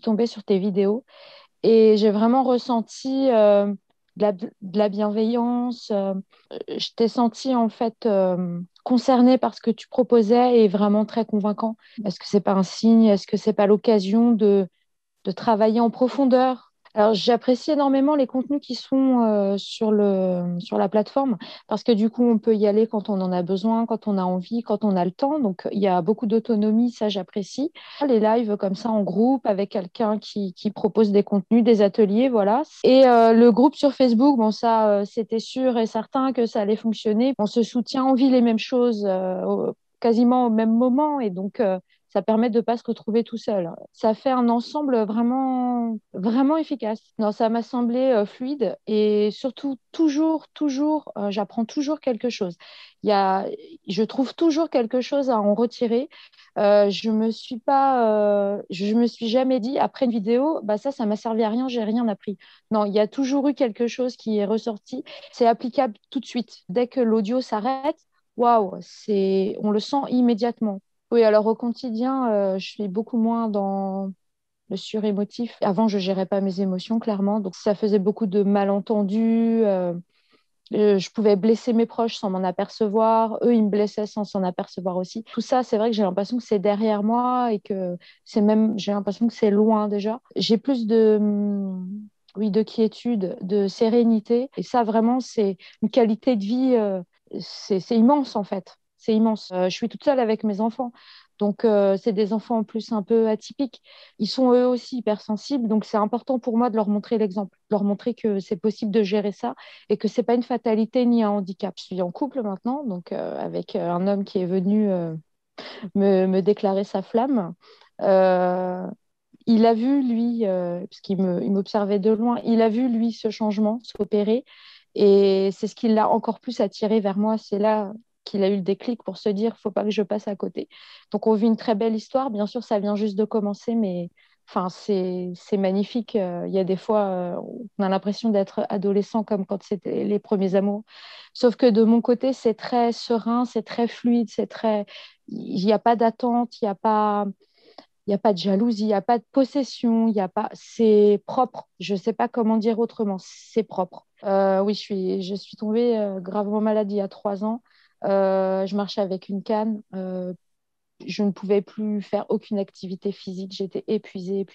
suis tombée sur tes vidéos et j'ai vraiment ressenti de la bienveillance. Je t'ai senti en fait concernée par ce que tu proposais et vraiment très convaincant. Est-ce que c'est pas un signe? Est-ce que c'est pas l'occasion de travailler en profondeur? Alors, j'apprécie énormément les contenus qui sont sur la plateforme parce que du coup, on peut y aller quand on en a besoin, quand on a envie, quand on a le temps. Donc, il y a beaucoup d'autonomie, ça, j'apprécie. Les lives comme ça en groupe avec quelqu'un qui propose des contenus, des ateliers, voilà. Et le groupe sur Facebook, bon, ça, c'était sûr et certain que ça allait fonctionner. On se soutient, on vit les mêmes choses quasiment au même moment et donc, ça permet de ne pas se retrouver tout seul. Ça fait un ensemble vraiment, vraiment efficace. Non, ça m'a semblé fluide et surtout, toujours, j'apprends toujours quelque chose. Il y a, je trouve toujours quelque chose à en retirer. Je me suis jamais dit après une vidéo, bah ça m'a servi à rien, j'ai rien appris. Non, il y a toujours eu quelque chose qui est ressorti. C'est applicable tout de suite. Dès que l'audio s'arrête, waouh, on le sent immédiatement. Oui, alors au quotidien, je suis beaucoup moins dans le surémotif. Avant, je gérais pas mes émotions, clairement. Donc, ça faisait beaucoup de malentendus. Je pouvais blesser mes proches sans m'en apercevoir. Eux, ils me blessaient sans s'en apercevoir aussi. Tout ça, c'est vrai que j'ai l'impression que c'est derrière moi et que j'ai l'impression que c'est loin déjà. J'ai plus oui, de quiétude, de sérénité. Et ça, vraiment, c'est une qualité de vie, c'est immense en fait. C'est immense. Je suis toute seule avec mes enfants. Donc, c'est des enfants en plus un peu atypiques. Ils sont eux aussi hypersensibles. Donc, c'est important pour moi de leur montrer l'exemple, de leur montrer que c'est possible de gérer ça et que c'est pas une fatalité ni un handicap. Je suis en couple maintenant, donc avec un homme qui est venu me déclarer sa flamme. Euh, il a vu, lui, parce il m'observait de loin, il a vu, lui, ce changement s'opérer. Et c'est ce qui l'a encore plus attiré vers moi. C'est là qu'il a eu le déclic pour se dire, faut pas que je passe à côté. Donc, on vit une très belle histoire. Bien sûr, ça vient juste de commencer, mais enfin, c'est magnifique. Il y a des fois, on a l'impression d'être adolescent comme quand c'était les premiers amours. Sauf que de mon côté, c'est très serein, c'est très fluide, il n'y a pas d'attente, il y a pas de jalousie, il n'y a pas de possession, il y a pas, c'est propre. Je ne sais pas comment dire autrement, c'est propre. Oui, je suis tombée gravement malade il y a 3 ans. Je marchais avec une canne. Je ne pouvais plus faire aucune activité physique. J'étais épuisée.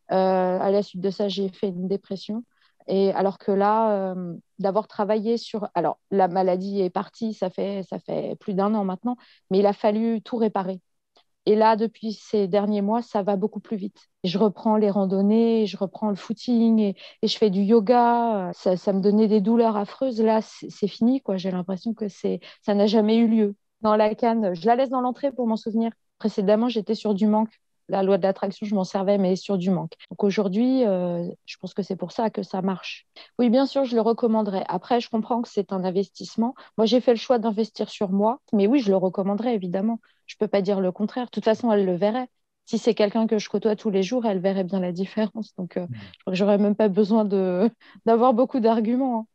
À la suite de ça, j'ai fait une dépression. Et alors que là, d'avoir travaillé sur... Alors, la maladie est partie, ça fait plus d'1 an maintenant, mais il a fallu tout réparer. Et là, depuis ces derniers mois, ça va beaucoup plus vite. Je reprends les randonnées, je reprends le footing et je fais du yoga. Ça me donnait des douleurs affreuses. Là, c'est fini, quoi. J'ai l'impression que ça n'a jamais eu lieu. Dans la canne, je la laisse dans l'entrée pour m'en souvenir. Précédemment, j'étais sur du manque. La loi de l'attraction, je m'en servais, mais sur du manque. Donc aujourd'hui, je pense que c'est pour ça que ça marche. Oui, bien sûr, je le recommanderais. Après, je comprends que c'est un investissement. Moi, j'ai fait le choix d'investir sur moi, mais oui, je le recommanderais, évidemment. Je peux pas dire le contraire. De toute façon, elle le verrait. Si c'est quelqu'un que je côtoie tous les jours, elle verrait bien la différence. Donc, je crois que j'aurais même pas besoin d'avoir beaucoup d'arguments, hein.